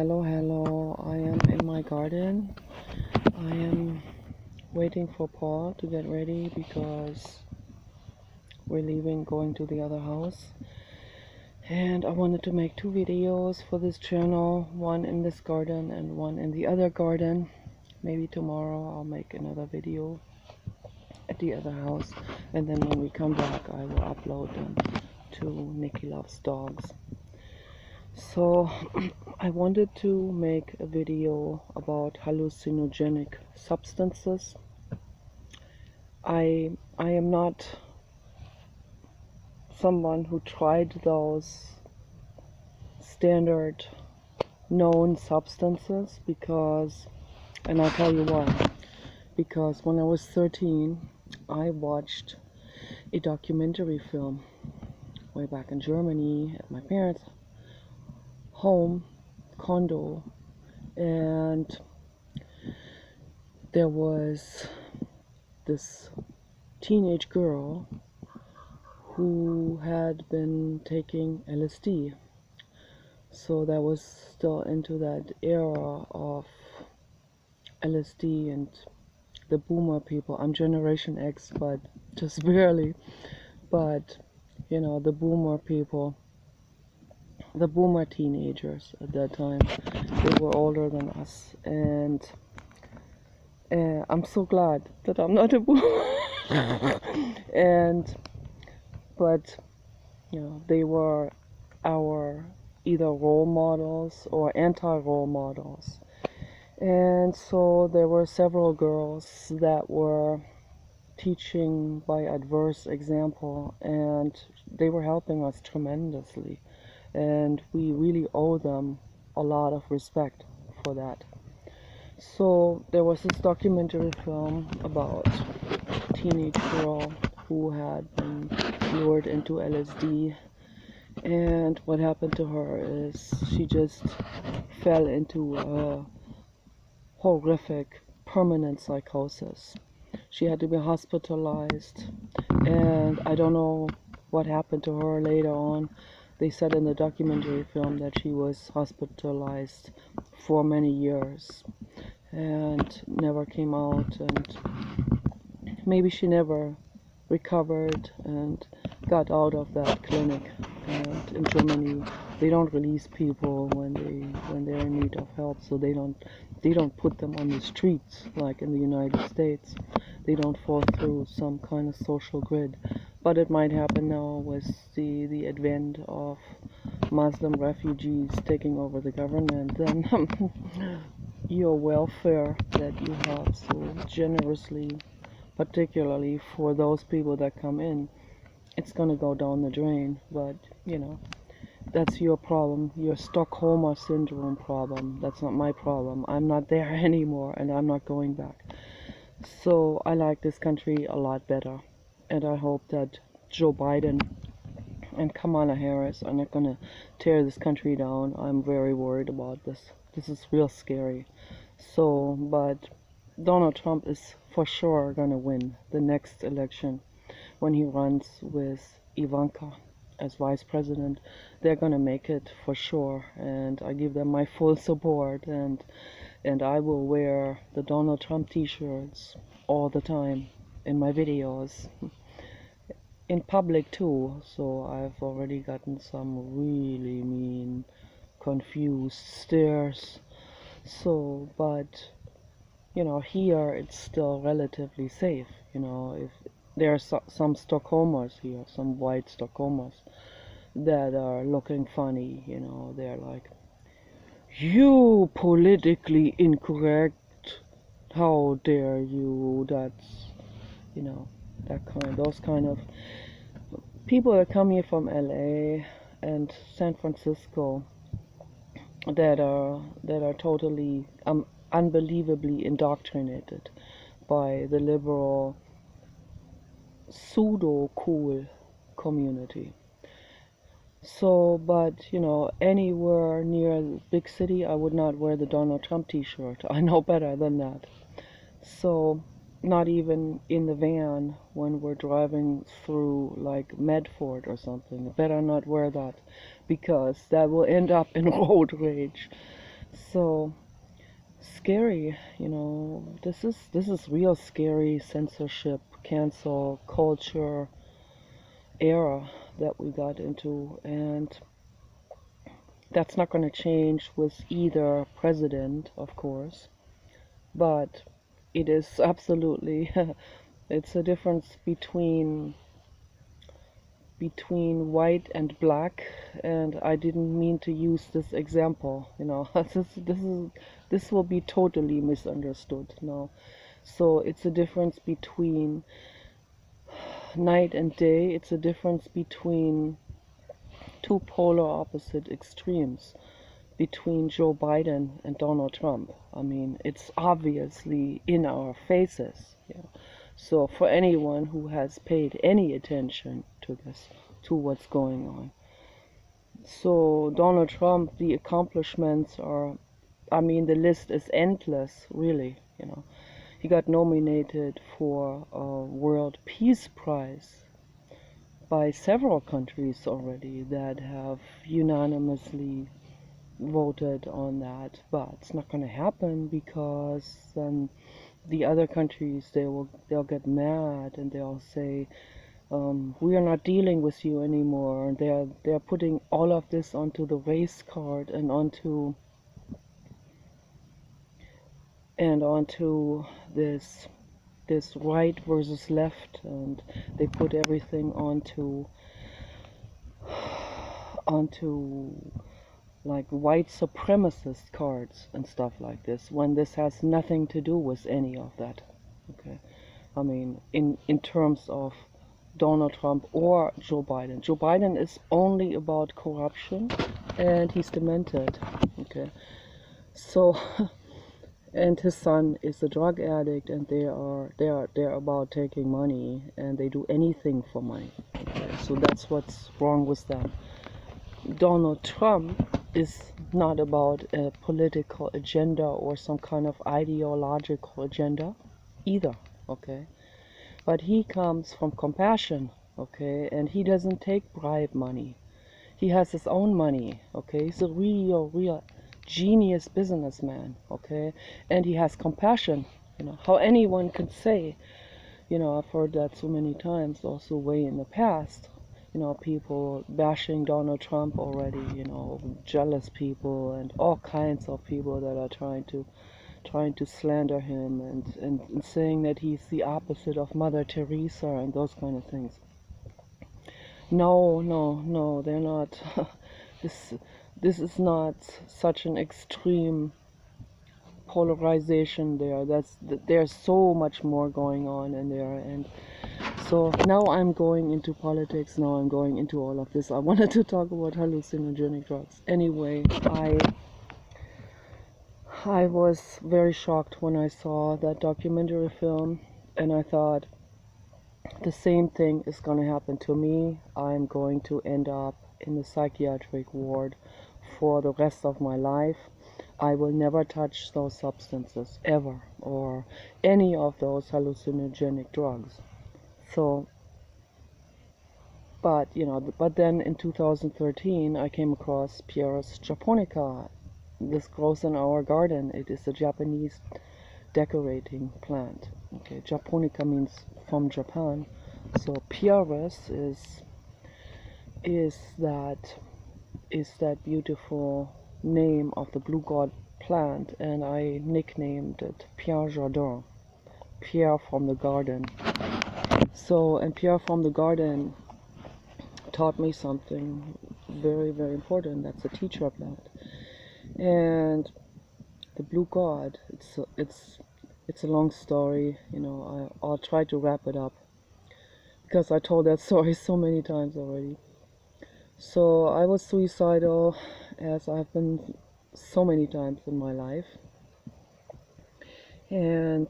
Hello. I am in my garden. I am waiting for Paul to get ready because we're leaving, going to the other house. And I wanted to make two videos for this channel, one in this garden and one in the other garden. Maybe tomorrow I'll make another video at the other house, and then when we come back I will upload them to Nikki Loves Dogs. So I wanted to make a video about hallucinogenic substances. I am not someone who tried those standard known substances and I'll tell you why. Because when I was 13, I watched a documentary film way back in Germany at my parents' home condo, and there was this teenage girl who had been taking LSD. So that was still into that era of LSD and the boomer people. I'm Generation X, but just barely. But you know, the boomer people, the boomer teenagers at that time, they were older than us, and I'm so glad that I'm not a boomer. But you know, they were our either role models or anti-role models. And so there were several girls that were teaching by adverse example, and they were helping us tremendously, and we really owe them a lot of respect for that. So there was this documentary film about a teenage girl who had been lured into LSD, and what happened to her is she just fell into a horrific permanent psychosis. She had to be hospitalized, and I don't know what happened to her later on. They said in the documentary film that she was hospitalized for many years and never came out, and maybe she never recovered and got out of that clinic. And in Germany, they don't release people when they're in need of help, so they don't put them on the streets like in the United States. They don't fall through some kind of social grid. But it might happen now with the advent of Muslim refugees taking over the government. Then your welfare that you have so generously, particularly for those people that come in, it's gonna go down the drain. But you know, that's your problem, your Stockholm syndrome problem. That's not my problem. I'm not there anymore, and I'm not going back. So I like this country a lot better, and I hope that Joe Biden and Kamala Harris are not gonna tear this country down. I'm very worried about this. This is real scary. So, but Donald Trump is for sure gonna win the next election when he runs with Ivanka as vice president. They're gonna make it for sure, and I give them my full support, and I will wear the Donald Trump t-shirts all the time in my videos, in public too. So I've already gotten some really mean, confused stares. So, but you know, here it's still relatively safe. You know, if there are some Stockholmers here, some white Stockholmers that are looking funny, you know, they're like, "You politically incorrect, how dare you?" That's, you know, those kind of people that come here from LA and San Francisco that are totally unbelievably indoctrinated by the liberal pseudo cool community. So, but you know, anywhere near the big city, I would not wear the Donald Trump t-shirt. I know better than that. So, not even in the van when we're driving through like Medford or something. Better not wear that, because that will end up in road rage. So scary, this is real scary censorship, cancel culture era that we got into, and that's not going to change with either president, of course, but it is absolutely it's a difference between white and black, and I didn't mean to use this example, this will be totally misunderstood now. So it's a difference between night and day. It's a difference between two polar opposite extremes, between Joe Biden and Donald Trump. I mean, it's obviously in our faces. So for anyone who has paid any attention to this, to what's going on. So Donald Trump, the accomplishments are, I mean, the list is endless, really. He got nominated for a World Peace Prize by several countries already that have unanimously voted on that, but it's not going to happen because then the other countries, they'll get mad and they'll say, we are not dealing with you anymore. And they're putting all of this onto the race card and onto this right versus left, and they put everything onto like white supremacist cards and stuff like this, when this has nothing to do with any of that. Okay, I mean, in terms of Donald Trump or Joe Biden. Joe Biden is only about corruption, and he's demented. Okay, so and his son is a drug addict, and they're about taking money, and they do anything for money. Okay, so that's what's wrong with them. Donald Trump is not about a political agenda or some kind of ideological agenda either, okay? But he comes from compassion, okay? And he doesn't take bribe money. He has his own money, okay? He's a real genius businessman, okay? And he has compassion, how anyone can say, I've heard that so many times, also way in the past, people bashing Donald Trump already, jealous people and all kinds of people that are trying to slander him, and saying that he's the opposite of Mother Teresa and those kind of things. No, they're not. this this is not such an extreme polarization there. There's so much more going on in there. And so now I'm going into politics. Now I'm going into all of this. I wanted to talk about hallucinogenic drugs. Anyway, I was very shocked when I saw that documentary film, and I thought the same thing is going to happen to me. I'm going to end up in the psychiatric ward for the rest of my life. I will never touch those substances ever, or any of those hallucinogenic drugs. So, but then in 2013 I came across Pieris japonica. This grows in our garden. It is a Japanese decorating plant. Okay, japonica means from Japan. So Pieris is that beautiful name of the blue god plant, and I nicknamed it Pierre Jardin, Pierre from the garden. So, and Pierre from the garden taught me something very, very important. That's a teacher plant. And the blue god, it's a long story, I'll try to wrap it up because I told that story so many times already. So I was suicidal, as I've been so many times in my life, and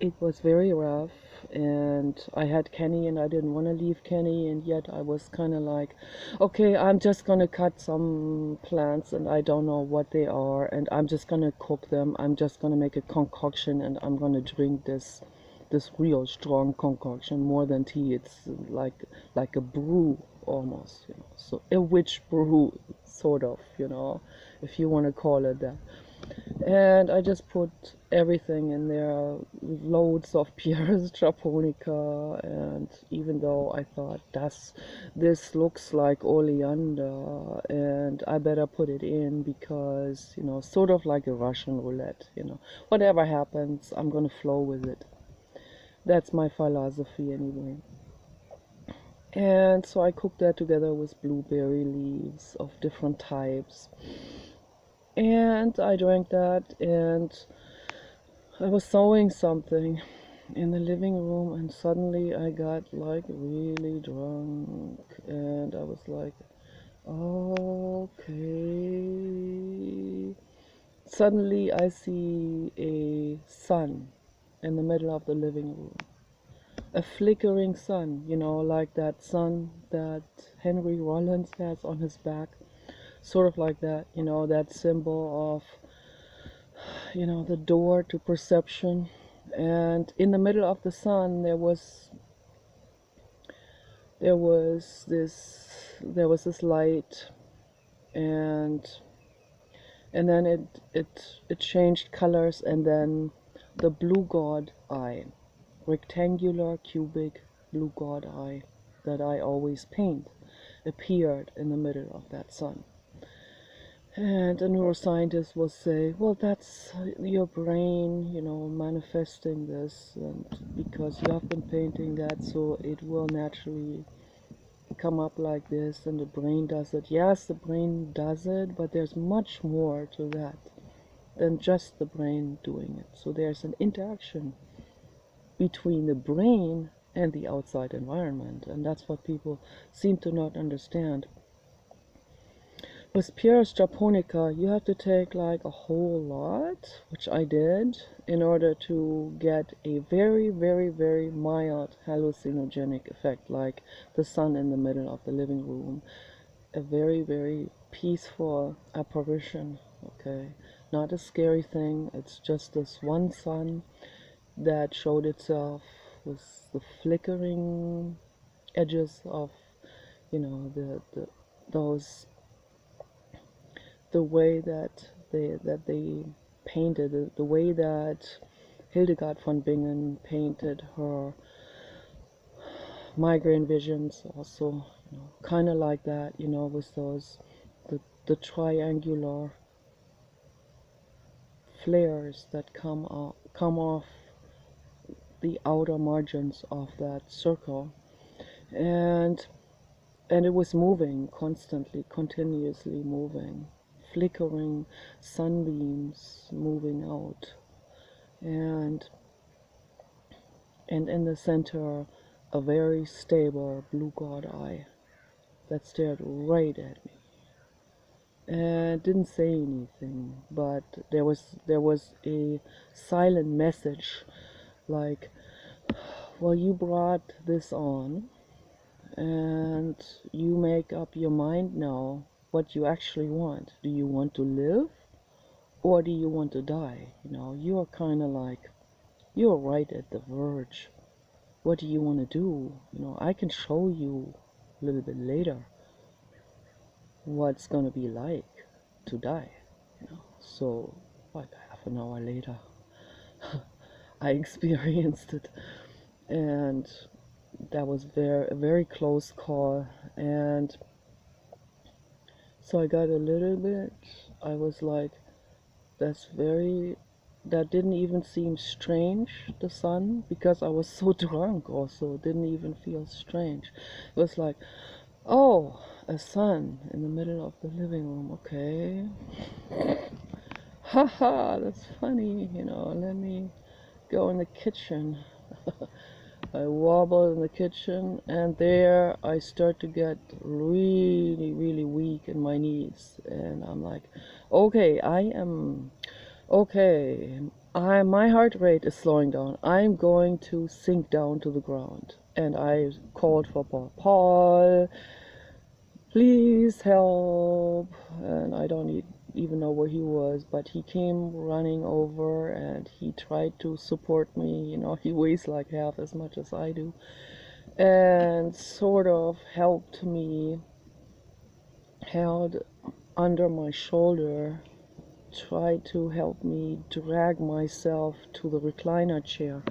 it was very rough, and I had Kenny, and I didn't want to leave Kenny, and yet I was kind of like, okay, I'm just gonna cut some plants, and I don't know what they are, and I'm just gonna cook them. I'm just gonna make a concoction, and I'm gonna drink this real strong concoction, more than tea. It's like a brew almost, so a witch brew, sort of, if you want to call it that. And I just put everything in there, loads of Pieris japonica, and even though I thought this looks like oleander, and I better put it in because, sort of like a Russian roulette, whatever happens, I'm gonna flow with it. That's my philosophy anyway. And so I cooked that together with blueberry leaves of different types. And I drank that, and I was sewing something in the living room, and suddenly I got like really drunk, and I was like, okay. Suddenly I see a sun in the middle of the living room. A flickering sun, like that sun that Henry Rollins has on his back. Sort of like that, that symbol of, the door to perception. And in the middle of the sun there was this light, and then it changed colors, and then the blue god eye, rectangular cubic blue god eye that I always paint, appeared in the middle of that sun. And a neuroscientist will say, well, that's your brain, manifesting this, and because you have been painting that, so it will naturally come up like this, and the brain does it. Yes, the brain does it, but there's much more to that than just the brain doing it. So there's an interaction between the brain and the outside environment, and that's what people seem to not understand. With Pieris japonica, you have to take like a whole lot, which I did, in order to get a very, very, very mild hallucinogenic effect, like the sun in the middle of the living room. A very, very peaceful apparition, okay? Not a scary thing, it's just this one sun that showed itself with the flickering edges of, those, the way that they painted it, the way that Hildegard von Bingen painted her migraine visions, also, kind of like that, with the triangular flares that come off the outer margins of that circle, and it was moving constantly, continuously moving, flickering sunbeams moving out, and in the center a very stable blue god eye that stared right at me and didn't say anything, but there was a silent message like, well, you brought this on, and you make up your mind now what you actually want. Do you want to live, or do you want to die? You're kind of like, you're right at the verge. What do you want to do? I can show you a little bit later what's going to be like to die. So like half an hour later I experienced it, and that was a very close call. And so I got a little bit, I was like, that didn't even seem strange, the sun, because I was so drunk also. It didn't even feel strange. It was like, oh, a sun in the middle of the living room, okay. Haha, that's funny, let me go in the kitchen. I wobble in the kitchen, and there I start to get really, really weak in my knees. And I'm like, okay, my heart rate is slowing down. I'm going to sink down to the ground. And I called for Paul, please help. And I don't even know where he was, but he came running over, and he tried to support me. He weighs like half as much as I do, and sort of helped me, held under my shoulder, tried to help me drag myself to the recliner chair.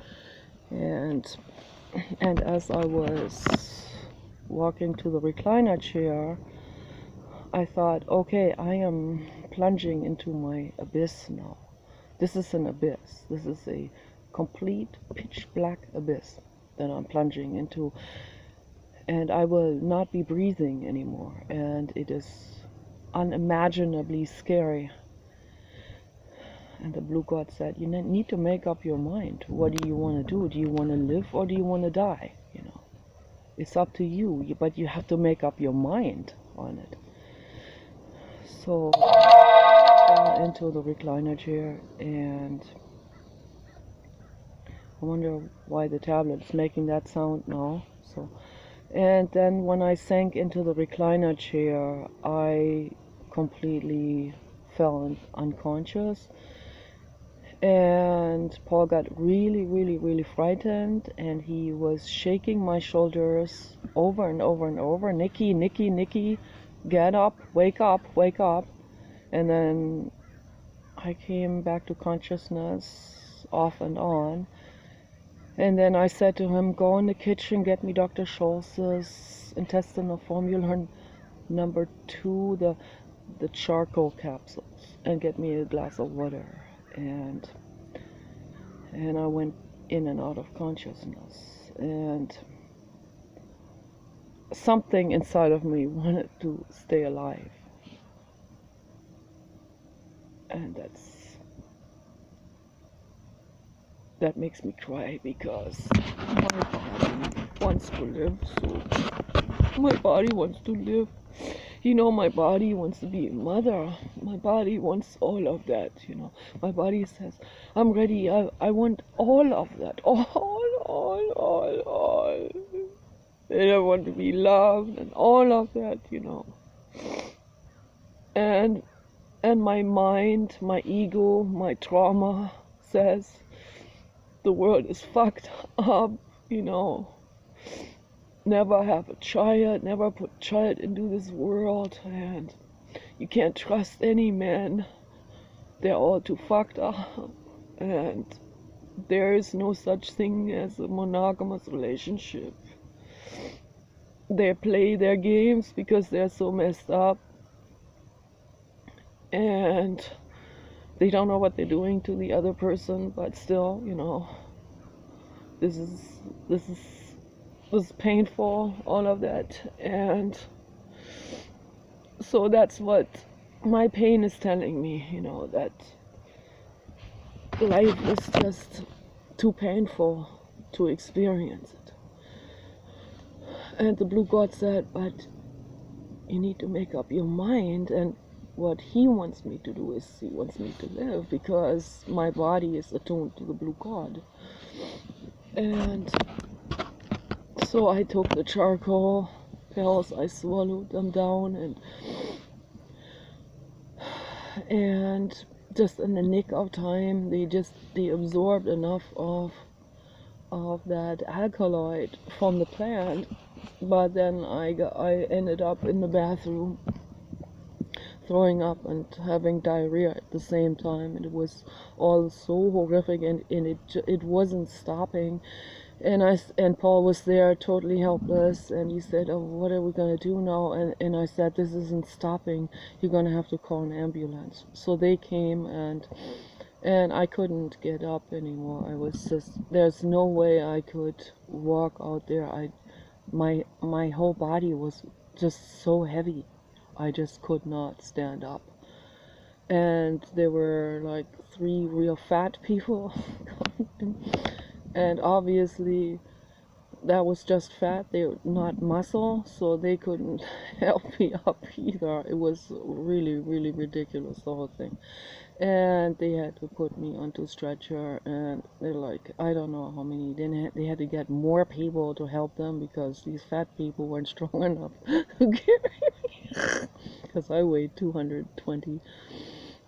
And as I was walking to the recliner chair, I thought, okay, I am plunging into my abyss now. This is an abyss. This is a complete pitch black abyss that I'm plunging into, and I will not be breathing anymore, and it is unimaginably scary. And the blue god said, you need to make up your mind. What do you want to do? Do you want to live or do you want to die? It's up to you, but you have to make up your mind on it. So I fell into the recliner chair, and I wonder why the tablet is making that sound now. And then when I sank into the recliner chair, I completely fell unconscious. And Paul got really, really, really frightened, and he was shaking my shoulders over and over and over. Nikki, Nikki, Nikki, get up, wake up, wake up. And then I came back to consciousness off and on. And then I said to him, go in the kitchen, get me Dr. Schultz's intestinal formula number 2, the charcoal capsules, and get me a glass of water. And I went in and out of consciousness, and something inside of me wanted to stay alive. And that makes me cry, because my body wants to live. So my body wants to live. My body wants to be a mother. My body wants all of that. My body says, I'm ready. I want all of that. All. And I want to be loved and all of that. And my mind, my ego, my trauma says the world is fucked up. Never have a child, never put a child into this world, and you can't trust any man. They're all too fucked up, and there is no such thing as a monogamous relationship. They play their games because they're so messed up, and they don't know what they're doing to the other person, but still, this is painful, all of that. And so that's what my pain is telling me, that life is just too painful to experience it. And the blue god said, but you need to make up your mind, and what he wants me to do is he wants me to live, because my body is attuned to the blue god. And so I took the charcoal pills, I swallowed them down, and just in the nick of time, they absorbed enough of that alkaloid from the plant. But then I ended up in the bathroom throwing up and having diarrhea at the same time, and it was all so horrific, and it wasn't stopping. And Paul was there, totally helpless, and he said, oh, what are we going to do now? And I said, this isn't stopping. You're going to have to call an ambulance. So they came, and I couldn't get up anymore. I was just, there's no way I could walk out there. My whole body was just so heavy. I just could not stand up. And there were like 3 real fat people. And obviously that was just fat, they're not muscle, so they couldn't help me up either. It was really, really ridiculous, the whole thing. And they had to put me onto a stretcher, and they're like, I don't know how many, they had to get more people to help them, because these fat people weren't strong enough to carry me, because I weighed 220,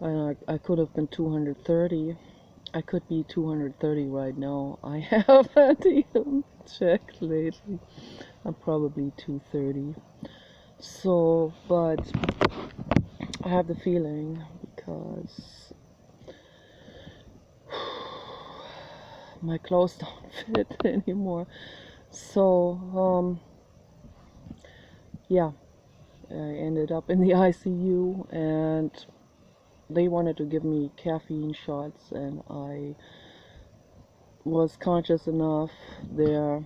and I could have been 230. I could be 230 right now. I haven't even checked lately. I'm probably 230. So, but I have the feeling because my clothes don't fit anymore. So, yeah, I ended up in the ICU, and they wanted to give me caffeine shots, and I was conscious enough there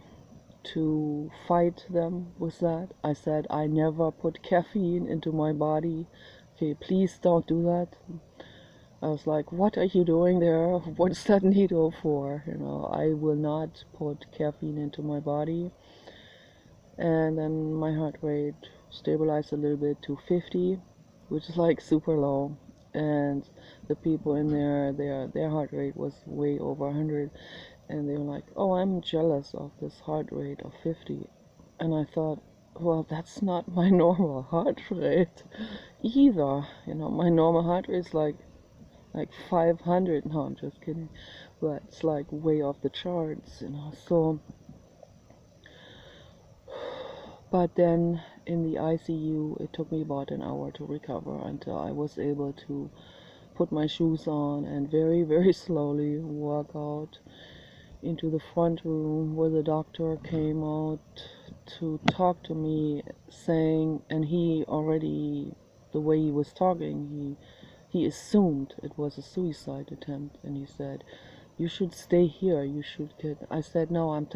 to fight them with that. I said, I never put caffeine into my body. Okay, please don't do that. I was like, what are you doing there? What's that needle for? You know, I will not put caffeine into my body. And then my heart rate stabilized a little bit to 50, which is like super low. And the people in there, their heart rate was way over 100, and they were like, oh, I'm jealous of this heart rate of 50. And I thought, well, that's not my normal heart rate either. You know, my normal heart rate is like 500. No, I'm just kidding, but it's like way off the charts, you know. So, but then in the ICU, it took me about an hour to recover until I was able to put my shoes on and very, very slowly walk out into the front room where the doctor came out to talk to me, saying, and he already, the way he was talking, he assumed it was a suicide attempt, and he said, you should stay here, you should get. I said, no, I'm